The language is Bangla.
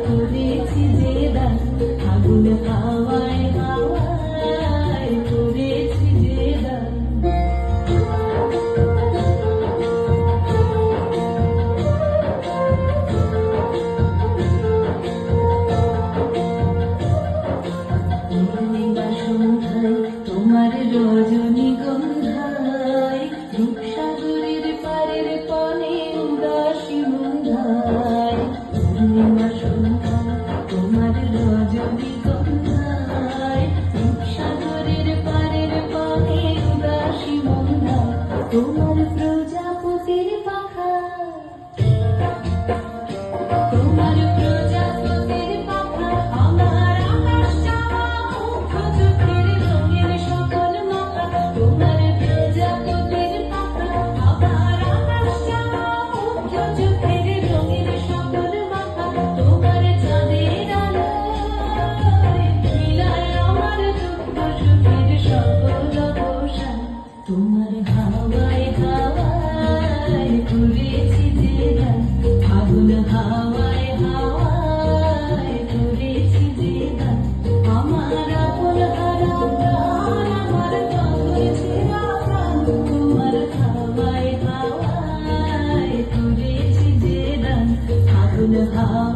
করেছি যে দান, আগুন হাওয়ায় হাওয়ায় করেছি যে দান। পূর্ণিমা সন্ধ্যায় তোমার রজনীগন্ধায়, রূপসাগরের পারের পানে উদাসী মন্ধায়। পূর্ণিমা সন্ধ্যায় তোমার রজনীগন্ধায়, রূপসাগরের পারের পানে উদাসী মন্ধায়। তোমার প্রজাপতির পাখা, তোমার প্রজাপতির পাখা, আমার আকাশ চাওয়া মুগ্ধ চোখের রঙের সকল মাখা। তোমার প্রজাপতির পাখা, আমার আকাশ চাওয়া মুগ্ধ চোখের রঙের সকল মাখা। তোমার চাঁদের আলোয় মিলায় আমার দুঃখ সুখের সকল অবসান। তোমার হাওয়ায় হাওয়ায় করেছি যে দান, আগুন হাওয়ায় হাওয়ায় করেছি যে দান। আমার আপন হারা প্রাণ, আমার পাগল ছেঁড়া প্রাণ, তোমার হাওয়ায় হাওয়ায় করেছি যে দান, আগুন হাওয়ায়